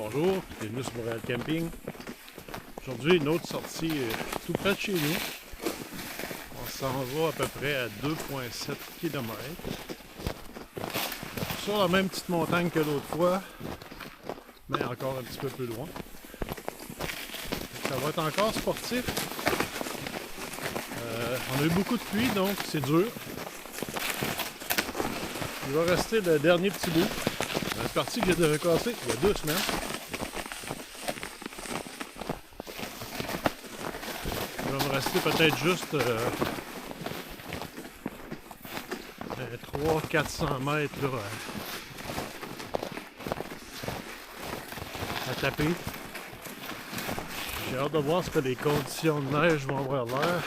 Bonjour, bienvenue sur Montréal Camping. Aujourd'hui, une autre sortie tout près de chez nous. On s'en va à peu près à 2,7 km. Sur la même petite montagne que l'autre fois, mais encore un petit peu plus loin. Ça va être encore sportif. On a eu beaucoup de pluie, donc c'est dur. Il va rester le dernier petit bout. Une partie que j'ai déjà cassée il y a 2 semaines. Il va me rester peut-être juste 300-400 mètres là, à taper. J'ai hâte de voir ce que les conditions de neige vont avoir l'air.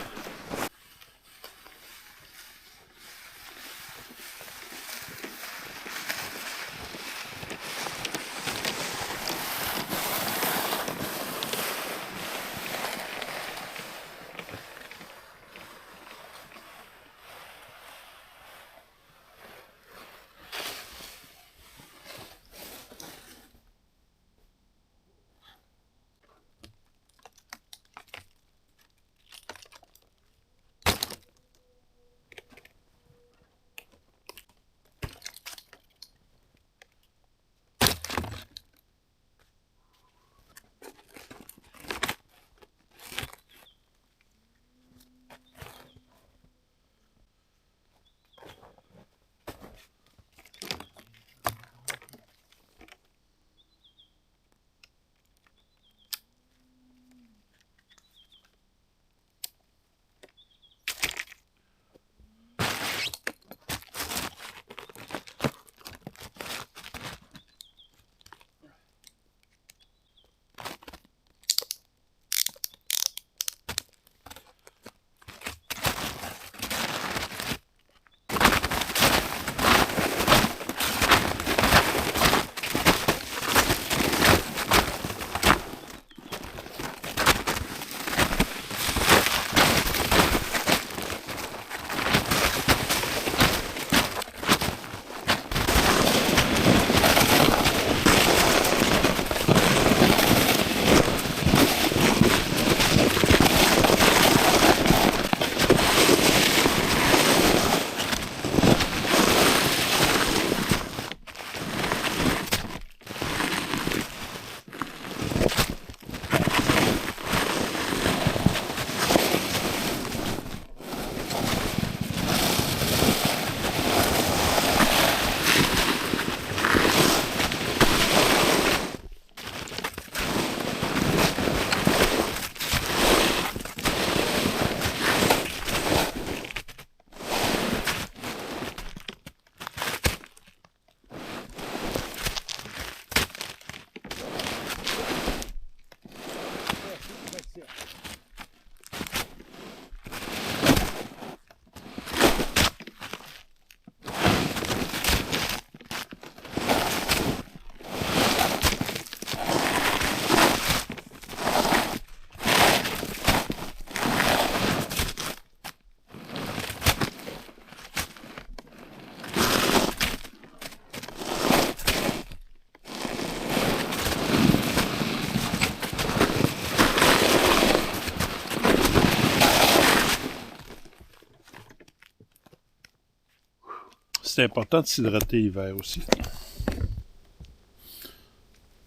C'est important de s'hydrater l'hiver aussi.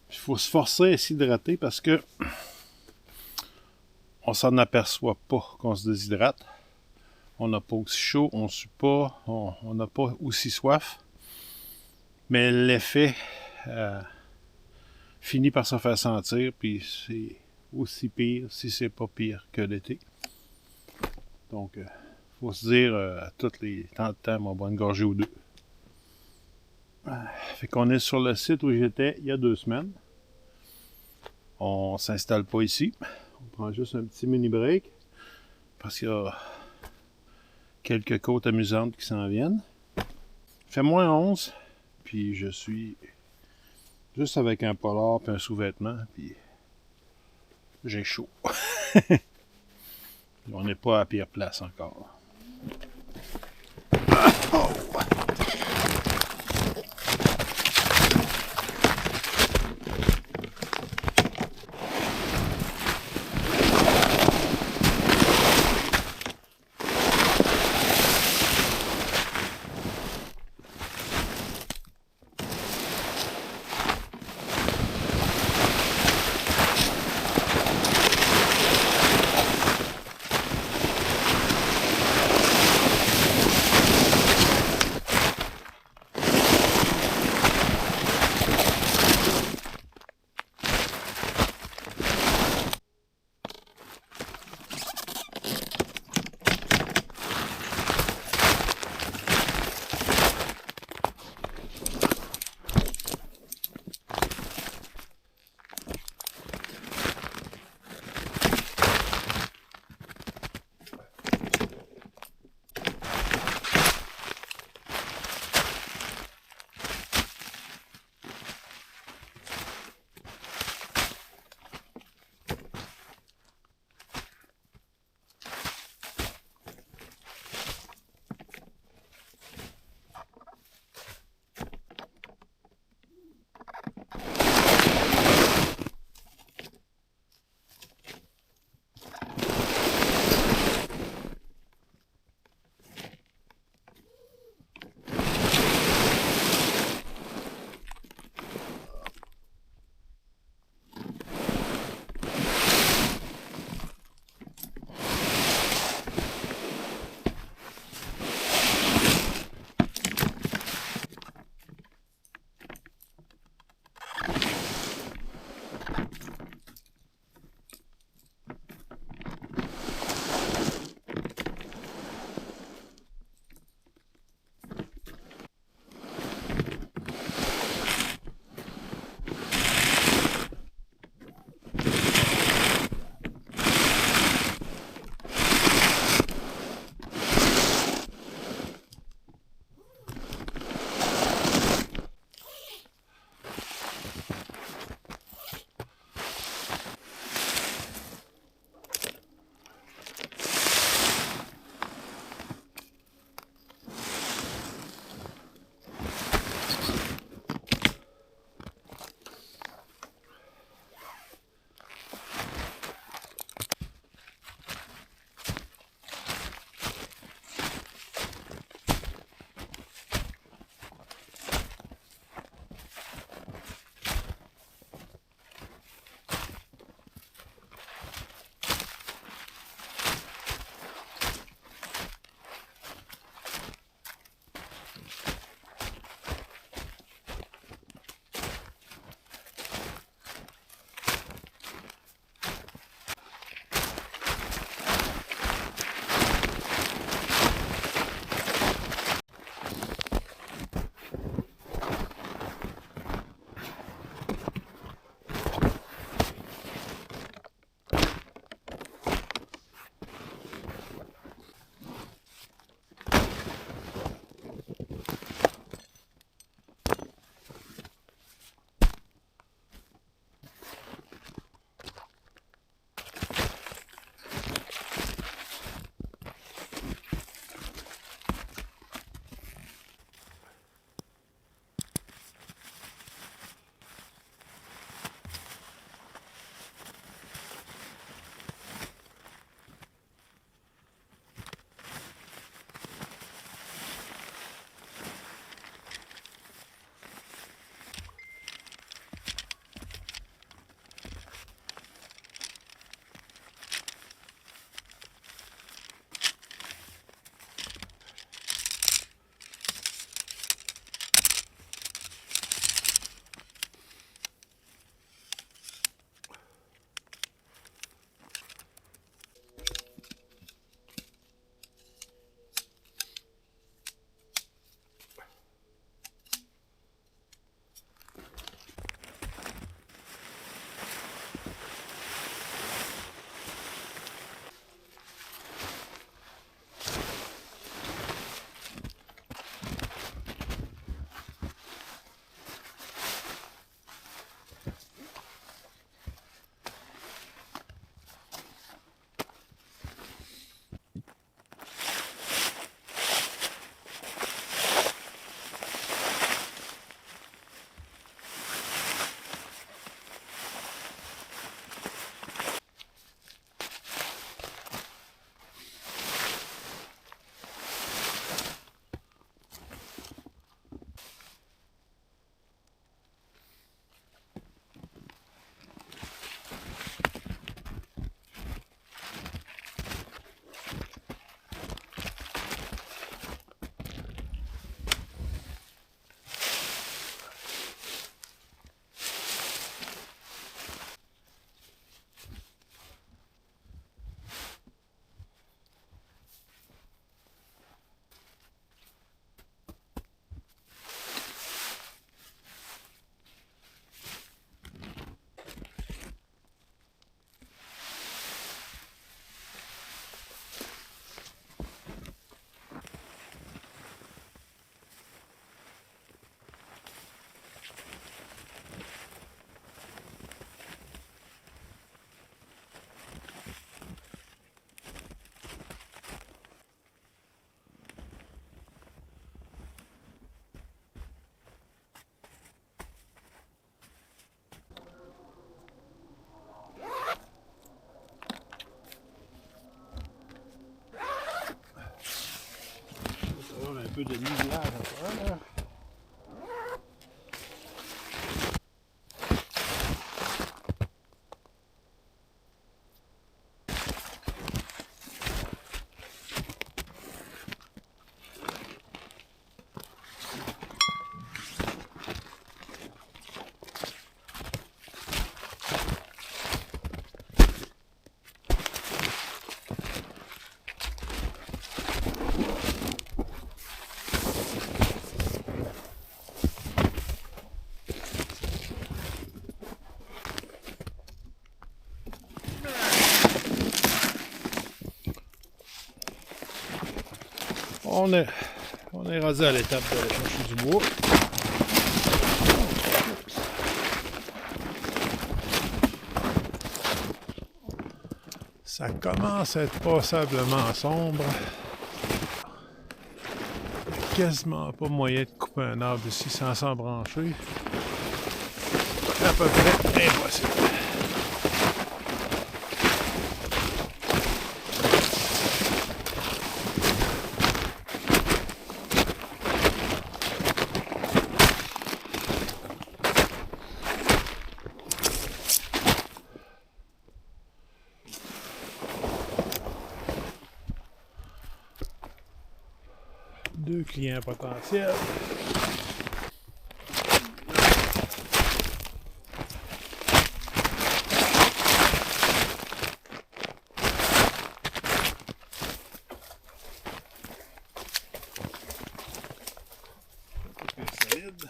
Il faut se forcer à s'hydrater parce que on s'en aperçoit pas qu'on se déshydrate. On n'a pas aussi chaud, on sue pas, on n'a pas aussi soif. Mais l'effet finit par se faire sentir, puis c'est aussi pire si c'est pas pire que l'été. Donc, faut se dire à tous les temps de temps, on va une gorgée ou deux. Fait qu'on est sur le site où j'étais il y a 2 semaines. On s'installe pas ici. On prend juste un petit mini break parce qu'il y a quelques côtes amusantes qui s'en viennent. Il fait moins 11, puis je suis juste avec un polar et un sous-vêtement, puis j'ai chaud. On n'est pas à pire place encore. Oh! peu de nivelage encore, là. On est rasé à l'étape de chercher du bois. Ça commence à être passablement sombre. Quasiment pas moyen de couper un arbre ici sans s'embrancher. À peu près impossible. Deux clients potentiels. Solide.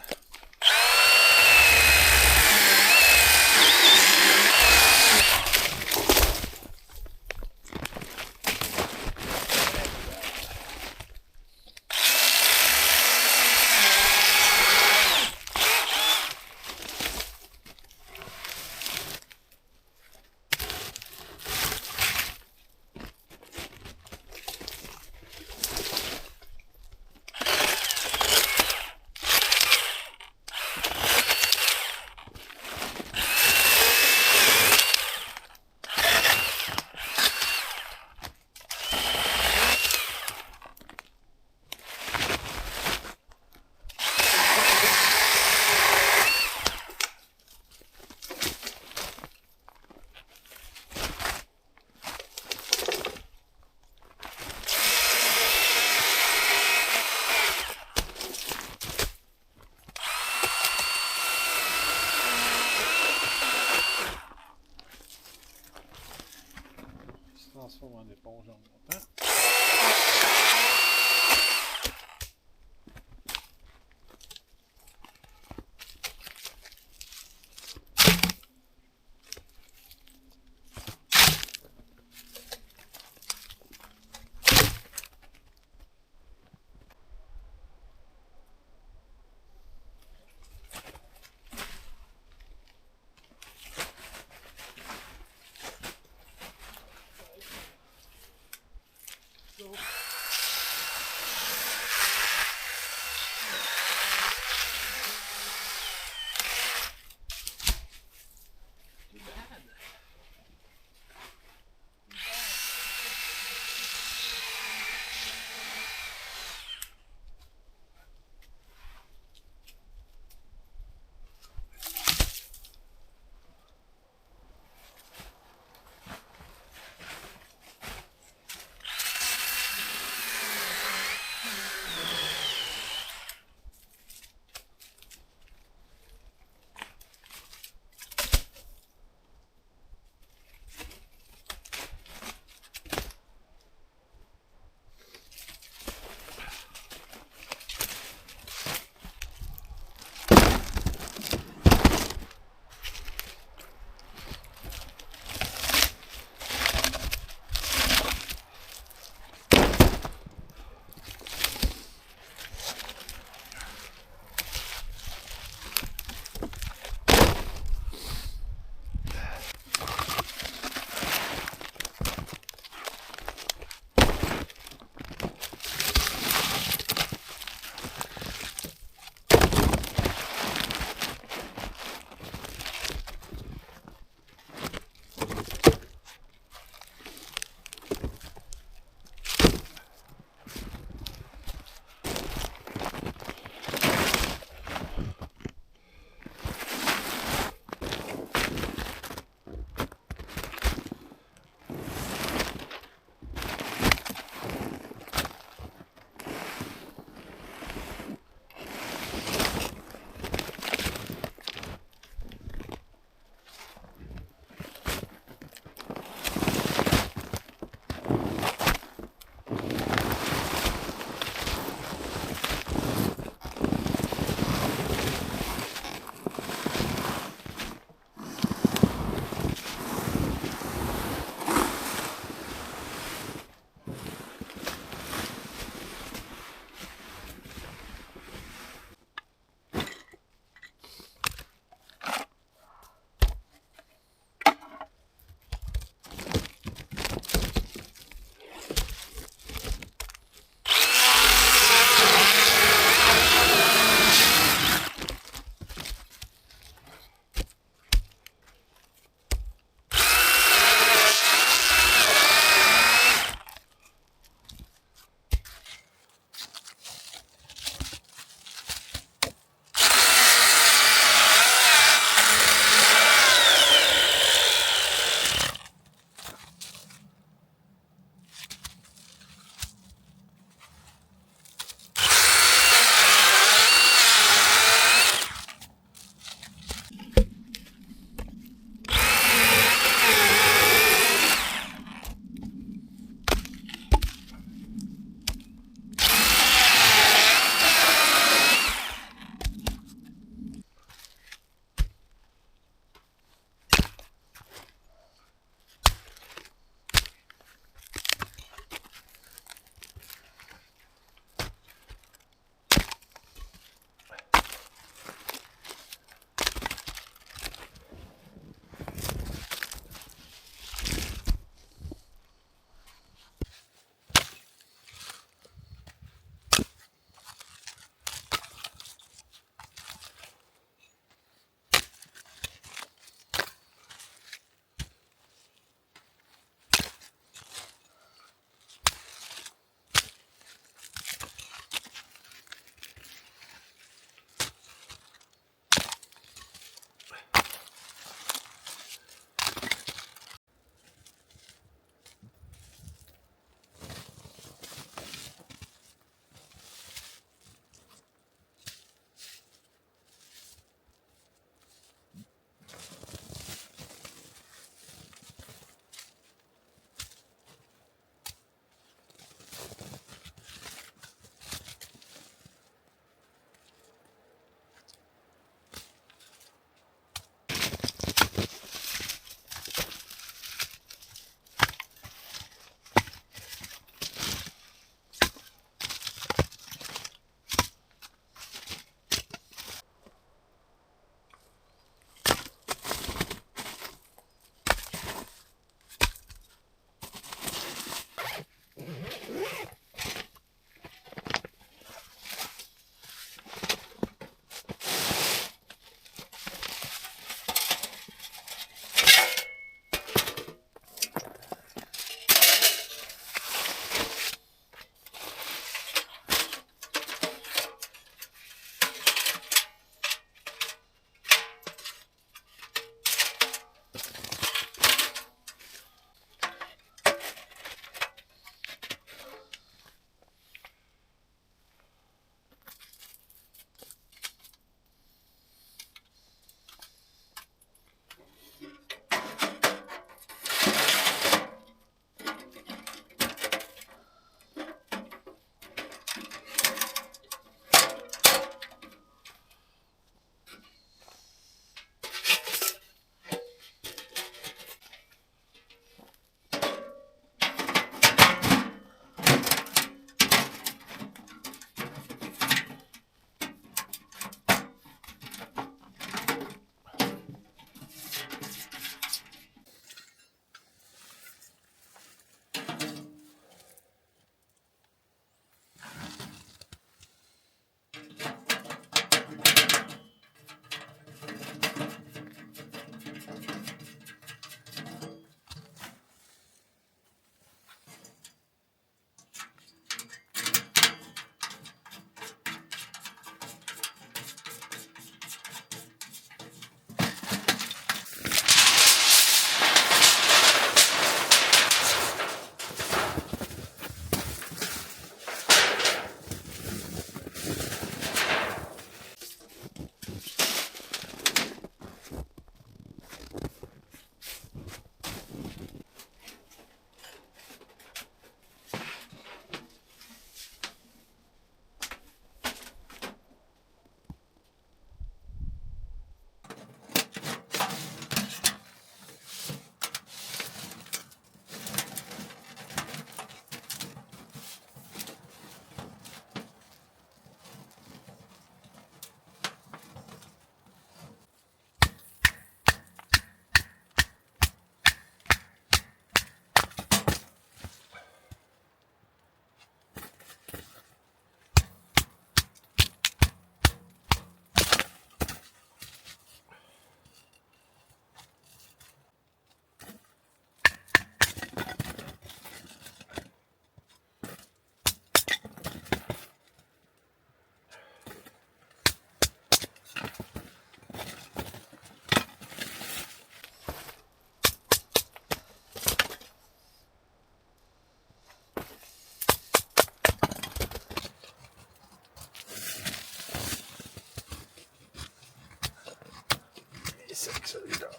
sec, celui-là.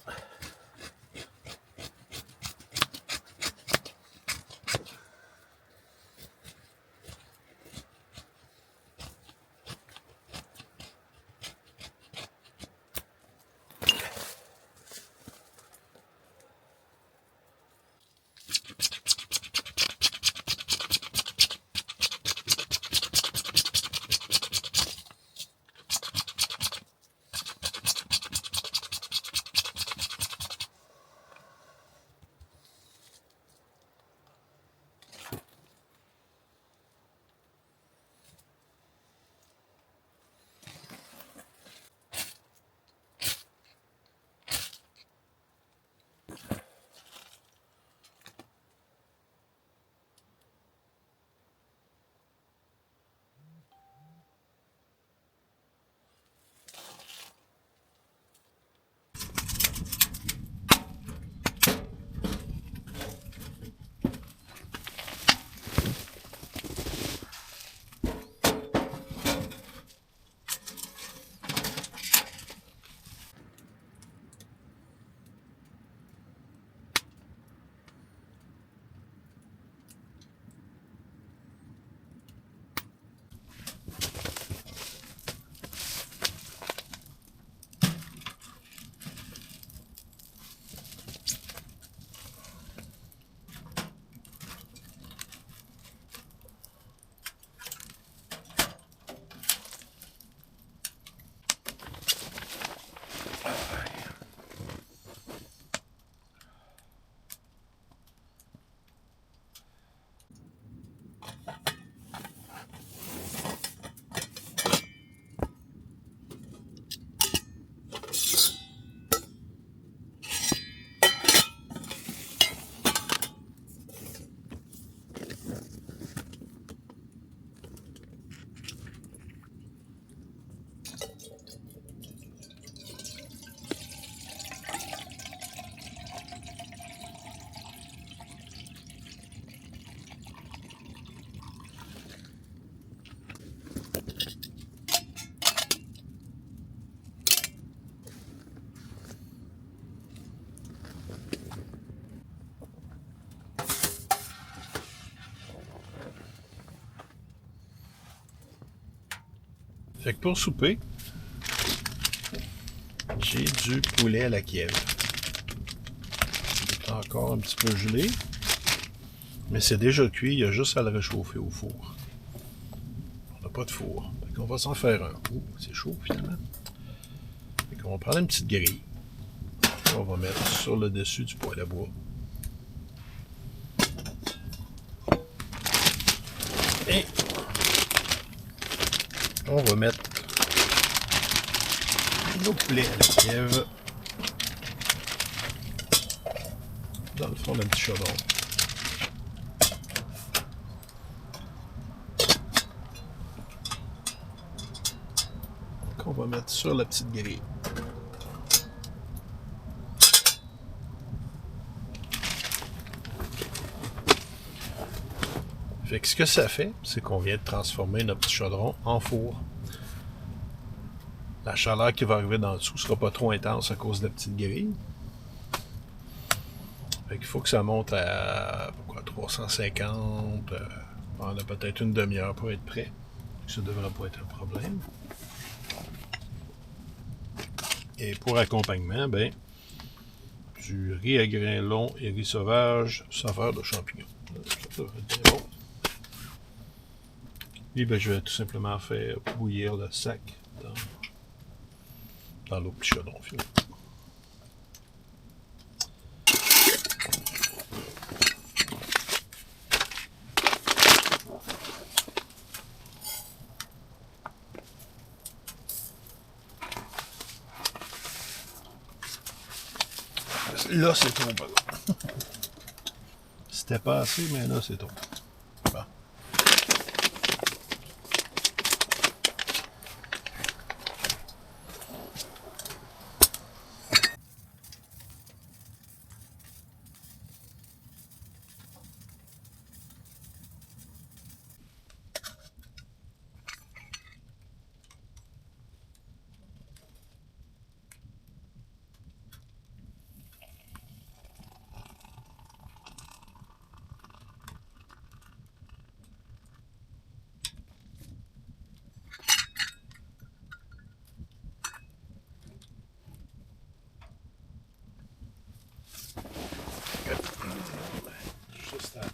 Fait que pour souper, j'ai du poulet à la Kiev. Il est encore un petit peu gelé, mais c'est déjà cuit, il y a juste à le réchauffer au four. On n'a pas de four. Fait qu'on va s'en faire un. Ouh, c'est chaud finalement. Fait qu'on va prendre une petite grille. On va mettre sur le dessus du poêle à bois. Et on va mettre nos poulets à la Kiev dans le fond d'un petit chaudron. Qu'on va mettre sur la petite grille. Fait que ce que ça fait, c'est qu'on vient de transformer notre petit chaudron en four. La chaleur qui va arriver dans dessous ne sera pas trop intense à cause de la petite grille. Fait qu'il faut que ça monte à 350. On a peut-être une demi-heure pour être prêt. Ça ne devrait pas être un problème. Et pour accompagnement, ben, du riz à grains longs et riz sauvage, saveur de champignons. Ça devrait être bien bon. Et ben, je vais tout simplement faire bouillir le sac dans l'eau petit chaudron finalement. Là, c'est trop pas. C'était pas assez, mais là, c'est trop. Bon.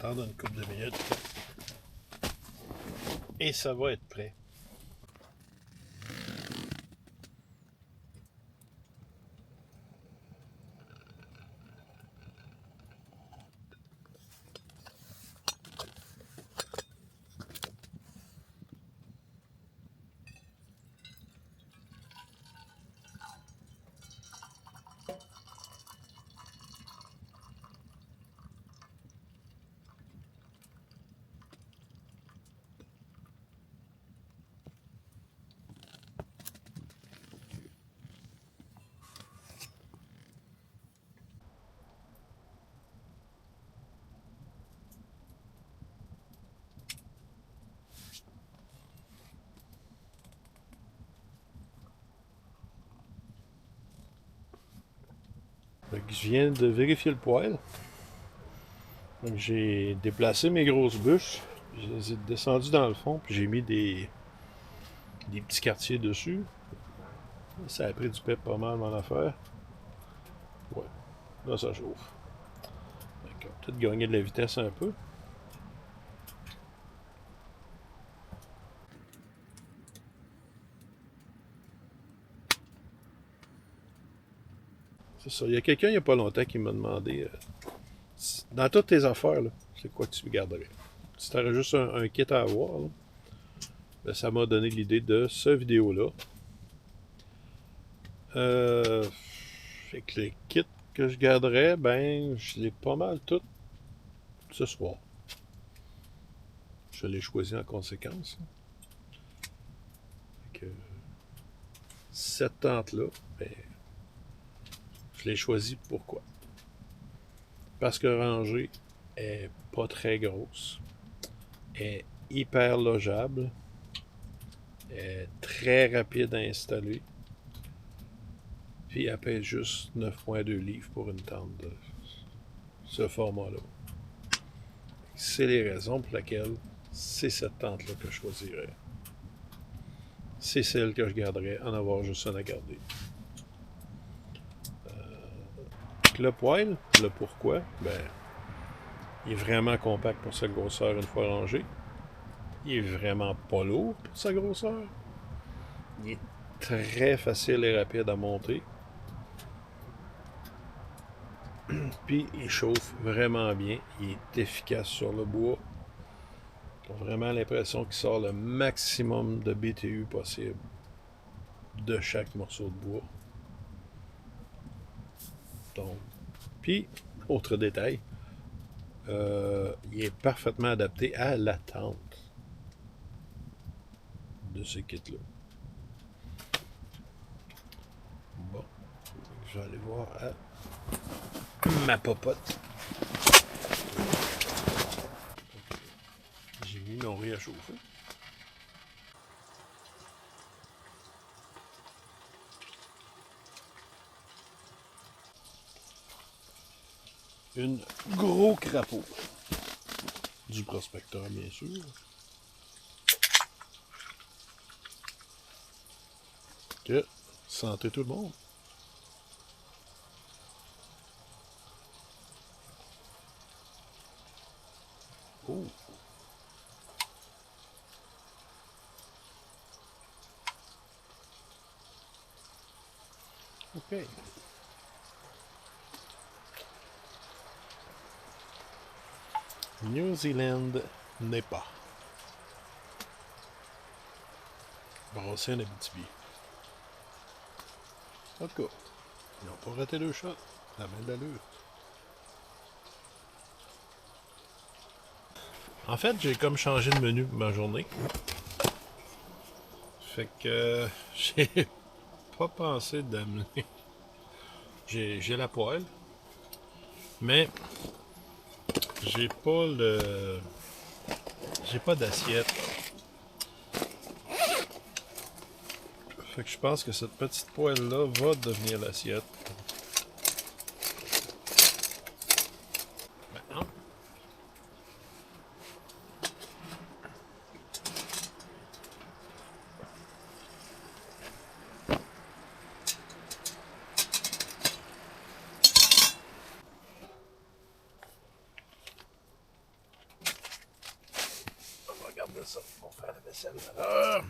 attendre une couple de minutes. Et ça va être prêt. Donc, je viens de vérifier le poêle. Donc, j'ai déplacé mes grosses bûches. Je les ai descendues dans le fond, puis j'ai mis des petits quartiers dessus. Ça a pris du pep pas mal, mon affaire. Ouais, là ça chauffe. Donc, on va peut-être gagner de la vitesse un peu. C'est ça. Il y a quelqu'un il n'y a pas longtemps qui m'a demandé dans toutes tes affaires, là, c'est quoi que tu garderais? Si tu aurais juste un kit à avoir, là, ben, ça m'a donné l'idée de cette vidéo-là. Fait que les kits que je garderais, ben, je l'ai pas mal tout ce soir. Je l'ai choisi en conséquence. Fait que cette tente-là, ben, je l'ai choisi pourquoi? Parce que rangée est pas très grosse, est hyper logeable, est très rapide à installer, puis elle pèse juste 9,2 livres pour une tente de ce format-là. C'est les raisons pour lesquelles c'est cette tente-là que je choisirais. C'est celle que je garderais, en avoir juste une à garder. Le poêle, le pourquoi, ben, il est vraiment compact pour sa grosseur une fois rangé. Il est vraiment pas lourd pour sa grosseur. Il est très facile et rapide à monter. Puis il chauffe vraiment bien. Il est efficace sur le bois. J'ai vraiment l'impression qu'il sort le maximum de BTU possible de chaque morceau de bois. Donc, puis, autre détail, il est parfaitement adapté à la tente de ce kit-là. Bon, je vais aller voir ma popote. J'ai mis mon riz à chauffer. Une gros crapaud. Du prospecteur, bien sûr. Que santé tout le monde. Oh. OK. New Zealand n'est pas. Brasser un Abitibi. En tout cas, ils n'ont pas raté le shot. La main d'allure. En fait, j'ai comme changé de menu pour ma journée. Fait que j'ai pas pensé d'amener. J'ai la poêle, mais j'ai pas le. J'ai pas d'assiette. Fait que je pense que cette petite poêle-là va devenir l'assiette. Maintenant. Accélérateur.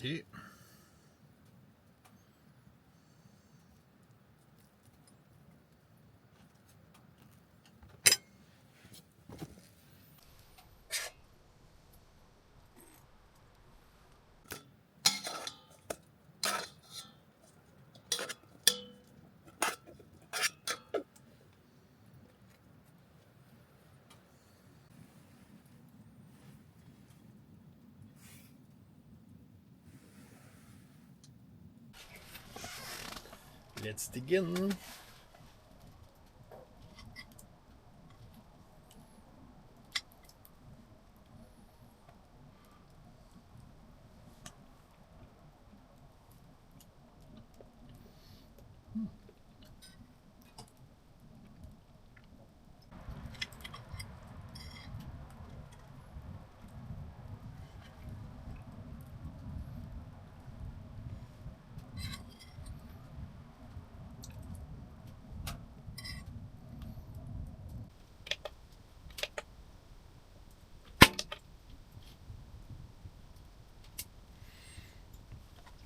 OK. Let's begin.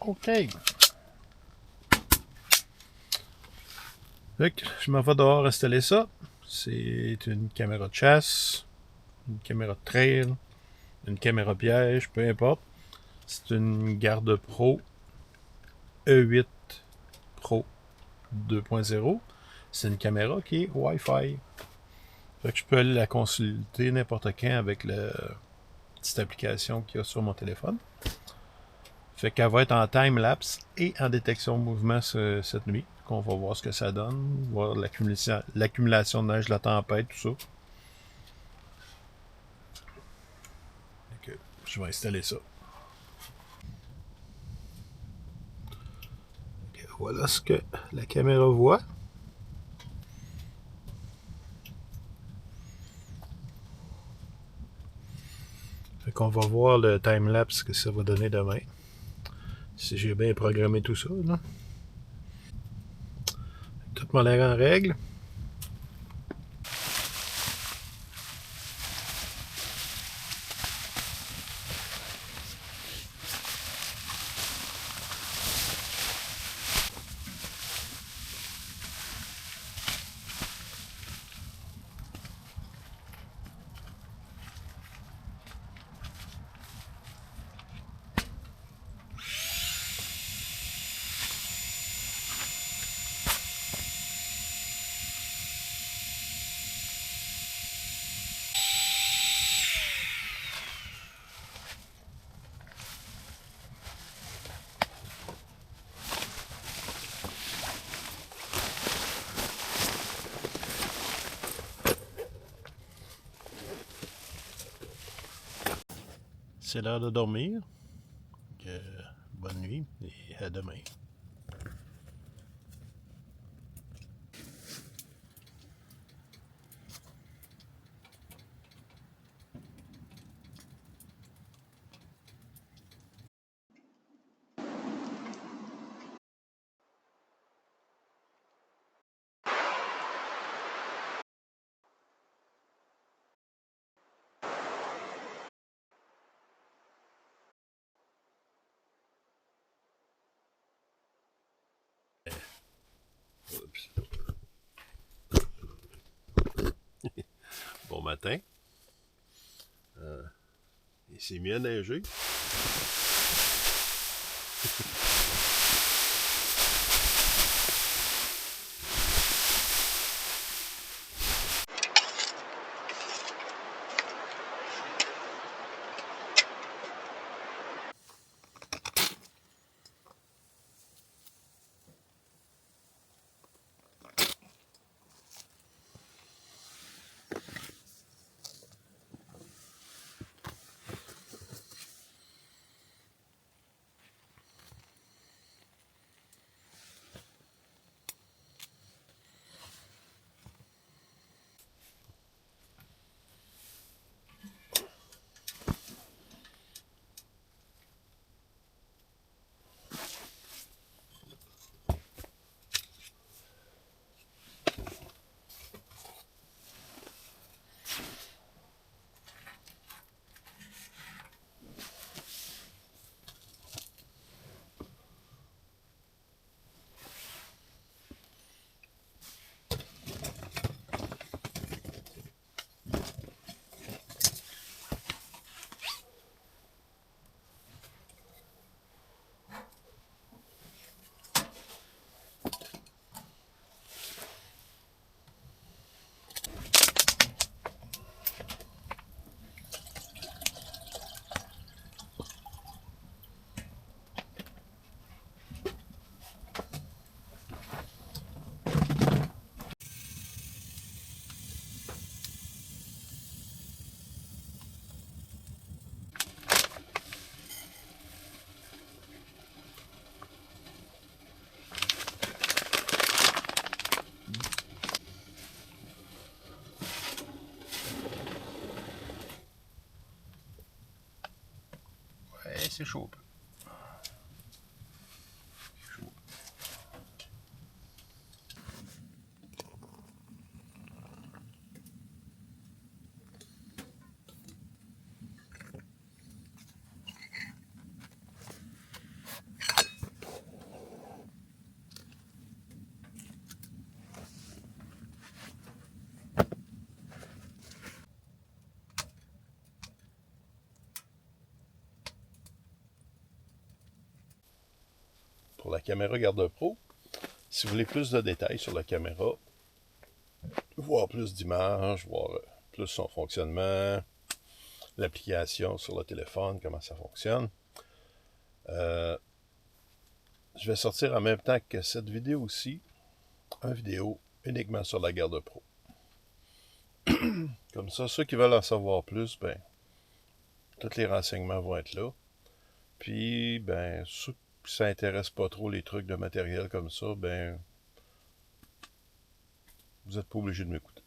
OK. Fait que je m'en vais dehors installer ça. C'est une caméra de chasse, une caméra de trail, une caméra piège, peu importe. C'est une Garde Pro E8 Pro 2.0. C'est une caméra qui est Wi-Fi. Fait que je peux aller la consulter n'importe quand avec la petite application qu'il y a sur mon téléphone. Fait qu'elle va être en time-lapse et en détection de mouvement cette nuit. On va voir ce que ça donne, voir l'accumulation de neige, la tempête, tout ça. Fait que je vais installer ça. Okay, voilà ce que la caméra voit. Fait qu'on va voir le time-lapse que ça va donner demain. Si j'ai bien programmé tout ça, là. Tout m'a l'air en règle. C'est l'heure de dormir. Bonne nuit et à demain. Oups. Bon matin. Il s'est mis à neiger. Hey, c'est chaud. Chaud. Pour la caméra Garde Pro, si vous voulez plus de détails sur la caméra, voir plus d'images, voir plus son fonctionnement, l'application sur le téléphone, comment ça fonctionne, je vais sortir en même temps que cette vidéo aussi, une vidéo uniquement sur la Garde Pro. Comme ça, ceux qui veulent en savoir plus, ben, tous les renseignements vont être là. Puis, ben, ceux qui ne s'intéressent pas trop les trucs de matériel comme ça, ben, vous n'êtes pas obligé de m'écouter.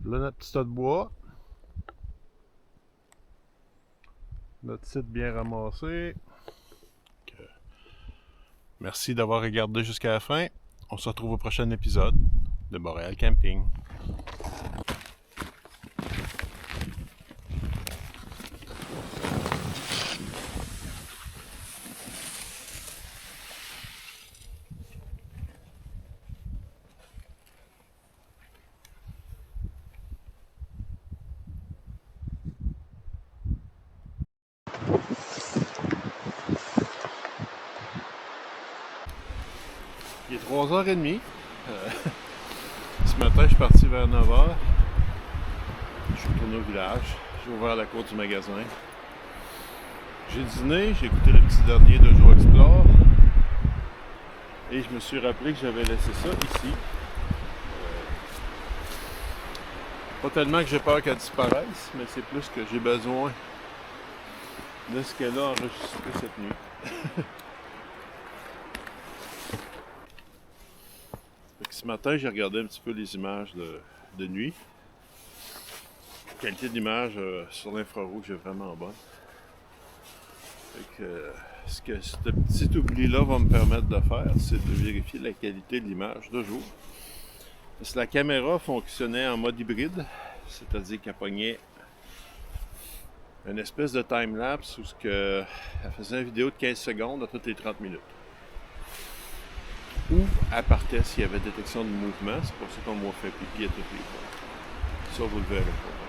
Là, notre petit tas de bois. Notre site bien ramassé. Merci d'avoir regardé jusqu'à la fin. On se retrouve au prochain épisode de Montréal Camping. Il est 3h30. Ce matin, je suis parti vers 9h. Je suis retourné au village. J'ai ouvert la cour du magasin. J'ai dîné, j'ai écouté le petit dernier de Joe Explore. Et je me suis rappelé que j'avais laissé ça ici. Pas tellement que j'ai peur qu'elle disparaisse, mais c'est plus que j'ai besoin de ce qu'elle a enregistré cette nuit. Ce matin, j'ai regardé un petit peu les images de nuit. La qualité d'image sur l'infrarouge est vraiment bonne. Ce que ce petit oubli-là va me permettre de faire, c'est de vérifier la qualité de l'image de jour. Parce que la caméra fonctionnait en mode hybride, c'est-à-dire qu'elle pognait une espèce de time-lapse où elle faisait une vidéo de 15 secondes à toutes les 30 minutes. Ou elle partait s'il y avait détection de mouvement, c'est pour ça qu'on m'a fait pipi à toutes les fois. Ça, vous le verrez pas.